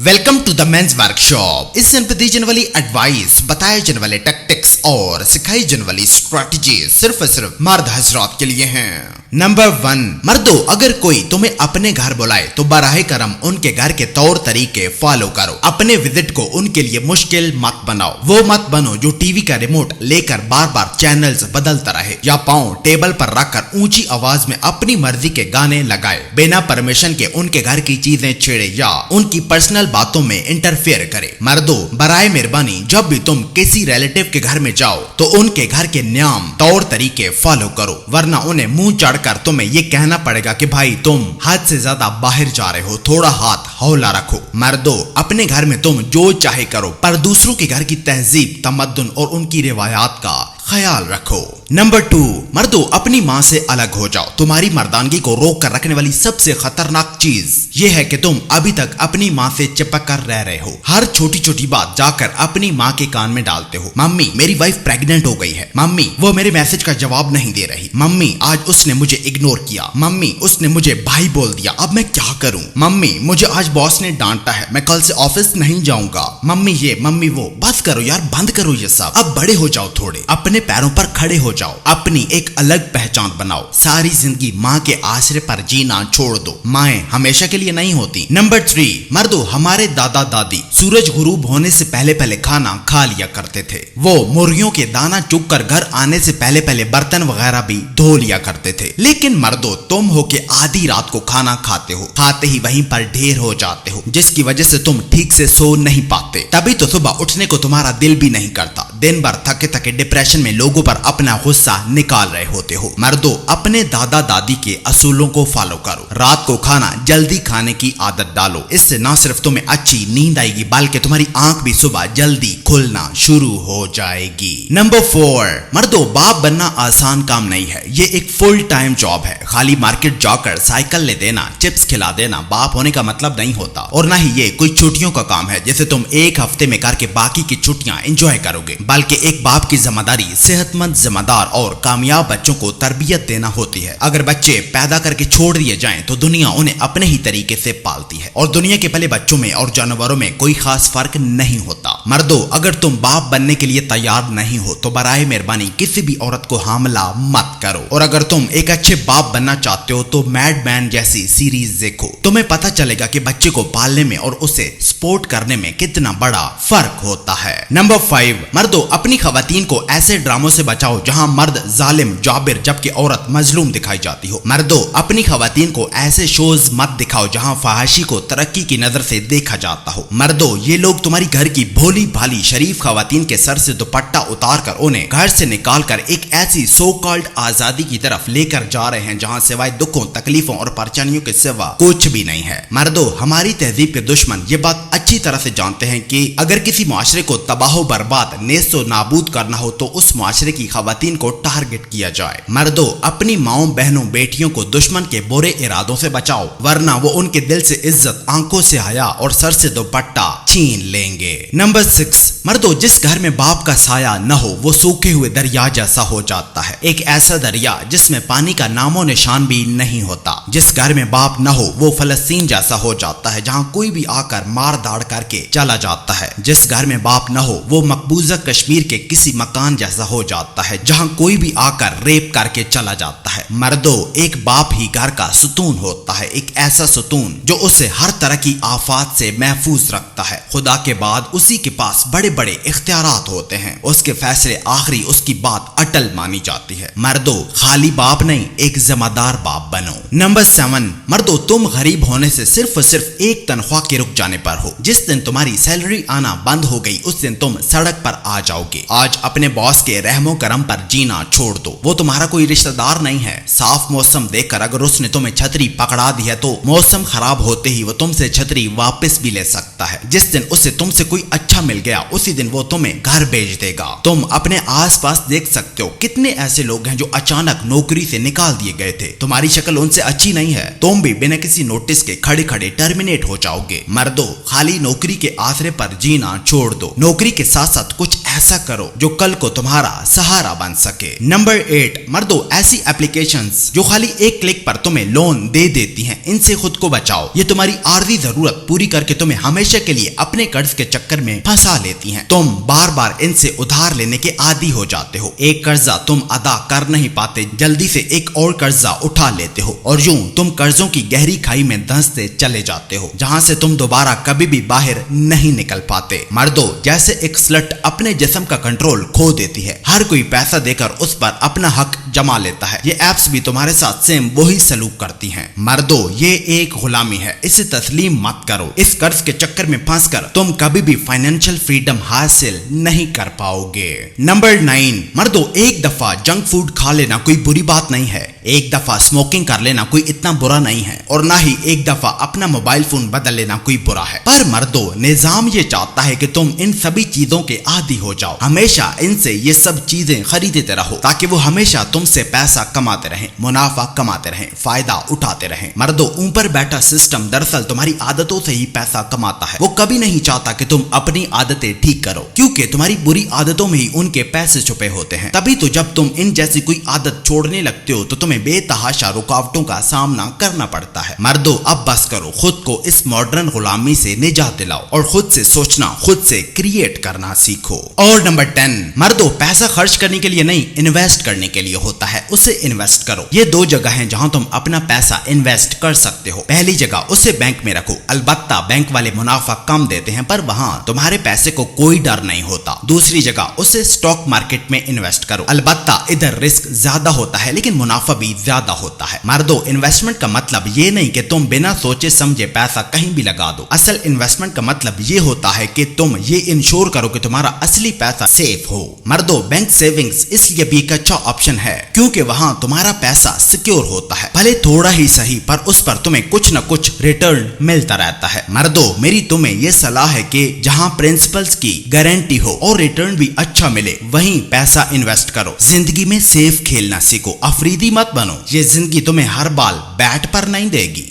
Welcome to the men's workshop. इस channel पर दी जाने वाली एडवाइस, बताए जाने वाले टैक्टिक्स और सिखाई जाने वाली स्ट्रैटेजी सिर्फ मर्द हजरात के लिए हैं। नंबर 1, मर्दों, अगर कोई तुम्हें अपने घर बुलाए तो बराहे करम उनके घर के तौर तरीके फॉलो करो। अपने विजिट को उनके लिए मुश्किल मत बनाओ। वो मत बनो जो टीवी का रिमोट लेकर बार बार चैनल्स बदलता रहे या पांव टेबल पर रखकर ऊंची आवाज में अपनी मर्जी के गाने लगाए, बिना परमिशन के उनके घर की चीजें छेड़े या उनकी पर्सनल बातों में इंटरफेयर करे। मर्दों, बराए मेहरबानी जब भी तुम किसी रिलेटिव के घर में जाओ तो उनके घर के नियम तौर तरीके फॉलो करो, वरना उन्हें मुंह चढ़कर तुम्हें ये कहना पड़ेगा कि भाई तुम हद से ज्यादा बाहर जा रहे हो, थोड़ा हाथ हौला रखो। मर्दों, अपने घर में तुम जो चाहे करो, पर दूसरों के घर की तहजीब, तमद्दुन और उनकी रिवायात का ख्याल रखो। नंबर 2, मर्दों, अपनी माँ से अलग हो जाओ। तुम्हारी मर्दानगी को रोक कर रखने वाली सबसे खतरनाक चीज यह है कि तुम अभी तक अपनी माँ से चिपक कर रह रहे हो। हर छोटी छोटी बात जाकर अपनी माँ के कान में डालते हो। मम्मी, मेरी वाइफ प्रेग्नेंट हो गई है। मम्मी, वो मेरे मैसेज का जवाब नहीं दे रही। मम्मी, आज उसने मुझे इग्नोर किया। मम्मी, उसने मुझे भाई बोल दिया, अब मैं क्या करूं? मम्मी, मुझे आज बॉस ने डांटा है, मैं कल से ऑफिस नहीं जाऊंगा। मम्मी ये, मम्मी वो। बस करो यार, बंद करो ये सब। अब बड़े हो जाओ, थोड़े अपने पैरों पर खड़े हो जाओ, अपनी एक अलग पहचान बनाओ। सारी जिंदगी माँ के आसरे पर जीना छोड़ दो। माएं हमेशा के लिए नहीं होती। नंबर 3, मर्दों, हमारे दादा दादी सूरज गुरूब होने से पहले पहले खाना खा लिया करते थे। वो मुर्गियों के दाना चुग कर घर आने से पहले पहले बर्तन वगैरह भी धो लिया करते थे। लेकिन मर्दों, तुम हो के आधी रात को खाना खाते हो, खाते ही वहीं पर ढेर हो जाते हो, जिसकी वजह से तुम ठीक से सो नहीं पाते। तभी तो सुबह उठने को तुम्हारा दिल भी नहीं करता। दिन भर थके थके डिप्रेशन में लोगों पर अपना गुस्सा निकाल रहे होते हो। मर्दों, अपने दादा दादी के असूलों को फॉलो करो। रात को खाना जल्दी खाने की आदत डालो। इससे न सिर्फ तुम्हें अच्छी नींद आएगी, बल्कि तुम्हारी आंख भी सुबह जल्दी खुलना शुरू हो जाएगी। नंबर 4, मर्दों, बाप बनना आसान काम नहीं है। ये एक फुल टाइम जॉब है। खाली मार्केट जाकर साइकिल ले देना, चिप्स खिला देना बाप होने का मतलब नहीं होता। और ना ही ये कोई छुट्टियों का काम है जिसे तुम एक हफ्ते में करके बाकी की छुट्टियां एंजॉय करोगे, बल्कि एक बाप की जिम्मेदारी सेहतमंद, जिम्मेदार और कामयाब बच्चों को तरबियत देना होती है। अगर बच्चे पैदा करके छोड़ दिए जाएं तो दुनिया उन्हें अपने ही तरीके से पालती है, और दुनिया के पहले बच्चों में और जानवरों में कोई खास फर्क नहीं होता। मर्दों, अगर तुम बाप बनने के लिए तैयार नहीं हो तो बराए मेहरबानी किसी भी औरत को हमला मत करो। और अगर तुम एक अच्छे बाप बनना चाहते हो तो मैड मैन जैसी सीरीज देखो। तुम्हें पता चलेगा कि बच्चे को पालने में और उसे सपोर्ट करने में कितना बड़ा फर्क होता है। नंबर 5, मर्दों, अपनी खवातीन को ऐसे ड्रामों से बचाओ जहां मर्द जालिम जाबिर जबकि औरत मजलूम दिखाई जाती हो। मर्दों, अपनी खवातीन को ऐसे शोज मत दिखाओ जहां फहाशी को तरक्की की नजर से देखा जाता हो। मर्दों, ये लोग तुम्हारी घर की भोली भाली शरीफ खवातीन के सर से दुपट्टा उतार कर उन्हें घर से निकाल कर एक ऐसी सो कॉल्ड आजादी की तरफ लेकर जा रहे हैं जहां सिवाय दुखों, तकलीफों और परेशानियों के सिवा कुछ भी नहीं है। मर्दों, हमारी तहजीब के दुश्मन ये बात अच्छी तरह से जानते हैं कि अगर किसी मुआशरे को तबाह बर्बाद, नेस्तो नाबूद करना हो तो उस मुआशरे की खवातीन को टारगेट किया जाए। मर्दों, अपनी माओं, बहनों, बेटियों को दुश्मन के बुरे इरादों से बचाओ, वरना वो उनके दिल से इज्जत, आंखों से हया और सर से दुपट्टा छीन लेंगे। नंबर 6, मर्दों, जिस घर में बाप का साया न हो वो सूखे हुए दरिया जैसा हो जाता है। एक ऐसा दरिया जिसमें पानी का नामो निशान भी नहीं होता। जिस घर में बाप न हो वो फलस्तीन जैसा हो जाता है, जहां कोई भी आकर मार दाड़ करके चला जाता है। जिस घर में बाप न हो वो मकबूजा कश्मीर के किसी मकान जैसा हो जाता है, जहां कोई भी आकर रेप करके चला जाता है। मर्दों, एक बाप ही घर का सुतून होता है, एक ऐसा सुतून जो उसे हर तरह की आफात से महफूज रखता है। खुदा के बाद उसी के पास बड़े बड़े इख्तियारात होते हैं। उसके फैसले आखिरी, उसकी बात अटल मानी जाती है। मर्दों, खाली बाप नहीं, एक जिम्मेदार बाप बनो। नंबर 7, मर्दों, तुम गरीब होने से सिर्फ एक तनख्वाह के रुक जाने पर हो। जिस दिन तुम्हारी सैलरी आना बंद हो गई उस दिन तुम सड़क पर आ जाओगे। आज अपने बॉस के रहमो करम पर जीना छोड़ दो। वो तुम्हारा कोई रिश्तेदार नहीं है। साफ मौसम देखकर अगर उसने तुम्हें छतरी पकड़ा दी है तो मौसम खराब होते ही वो तुमसे छतरी वापस भी ले सकता है। जिस दिन उसे तुमसे कोई अच्छा मिल गया उसी दिन वो तुम्हें घर भेज देगा। तुम अपने आसपास देख सकते हो कितने ऐसे लोग हैं जो अचानक नौकरी से निकाल दिए गए थे। तुम्हारी शक्ल उनसे अच्छी नहीं है, तुम भी बिना किसी नोटिस के खड़े खड़े टर्मिनेट हो जाओगे। मर्दों, खाली नौकरी के आसरे पर जीना छोड़ दो। नौकरी के साथ साथ कुछ ऐसा करो जो कल को तुम्हारा सहारा बन सके। नंबर 8, मर्दों ऐसी एप्लीकेशंस जो खाली एक क्लिक पर तुम्हें लोन दे देती हैं, इनसे खुद को बचाओ। ये तुम्हारी आर्जी जरूरत पूरी करके तुम्हें हमेशा के लिए अपने कर्ज के चक्कर में फंसा लेती हैं। तुम बार बार इनसे उधार लेने के आदी हो जाते हो। एक कर्जा तुम अदा कर नहीं पाते, जल्दी से एक और कर्जा उठा लेते हो और यूं तुम कर्जों की गहरी खाई में धंसते चले जाते हो, जहां से तुम दोबारा कभी भी बाहर नहीं निकल पाते। मर्दों जैसे एक स्लट अपने जिस्म का कंट्रोल खो देती है, हर कोई पैसा देकर उस पर अपना हक जमा लेता है, ये एप्स भी तुम्हारे साथ सेम वही सलूक करती हैं। मर्दों ये एक गुलामी है, इसे तस्लीम मत करो। इस कर्ज के चक्कर में फंसकर तुम कभी भी फाइनेंशियल फ्रीडम हासिल नहीं कर पाओगे। नंबर 9, मर्दों एक दफा जंक फूड खा लेना कोई बुरी बात नहीं है, एक दफा स्मोकिंग कर लेना कोई इतना बुरा नहीं है, और ना ही एक दफा अपना मोबाइल फोन बदल लेना कोई बुरा है। पर मर्दों निजाम ये चाहता है कि तुम इन सभी चीजों के आदी हो जाओ, हमेशा इनसे ये सब चीजें खरीदते रहो ताकि वो हमेशा तुमसे पैसा कमाते रहें, मुनाफा कमाते रहें, फायदा उठाते रहें। मर्दों ऊपर बैठा सिस्टम दरअसल तुम्हारी आदतों से ही पैसा कमाता है। वो कभी नहीं चाहता कि तुम अपनी आदतें ठीक करो, क्योंकि तुम्हारी बुरी आदतों में ही उनके पैसे छुपे होते हैं। तभी तो जब तुम इन जैसी कोई आदत छोड़ने लगते हो तो तुम्हें बेतहाशा रुकावटों का सामना करना पड़ता है। मर्दों अब बस करो, खुद को इस मॉडर्न गुलामी से निजात दिलाओ और खुद से सोचना, खुद से क्रिएट करना सीखो। और नंबर 10, मर्दों पैसा खर्च करने के लिए नहीं, इन्वेस्ट करने के लिए होता है, उसे इन्वेस्ट करो। ये दो जगह हैं जहां तुम अपना पैसा इन्वेस्ट कर सकते हो। पहली जगह उसे बैंक में रखो, अलबत्ता बैंक वाले मुनाफा कम देते हैं पर वहां तुम्हारे पैसे को कोई डर नहीं होता। दूसरी जगह उसे स्टॉक मार्केट में इन्वेस्ट करो, अलबत्ता इधर रिस्क ज्यादा होता है लेकिन मुनाफा भी ज्यादा होता है। मर्दों इन्वेस्टमेंट का मतलब ये नहीं कि तुम बिना सोचे समझे पैसा कहीं भी लगा दो। असल इन्वेस्टमेंट का मतलब ये होता है कि तुम ये इंश्योर करो कि तुम्हारा असली पैसा सेफ हो। मर्दों बैंक सेविंग्स इसलिए भी एक अच्छा ऑप्शन है क्योंकि वहां तुम्हारा पैसा सिक्योर होता है, भले थोड़ा ही सही पर उस पर तुम्हें कुछ न कुछ रिटर्न मिलता रहता है। मर्दों मेरी तुम्हें ये सलाह है कि जहां प्रिंसिपल्स की गारंटी हो और रिटर्न भी अच्छा मिले वहीं पैसा इन्वेस्ट करो। जिंदगी में सेफ खेलना सीखो, अफरीदी मत बनो, ये जिंदगी तुम्हें हर बाल बैट पर नहीं देगी।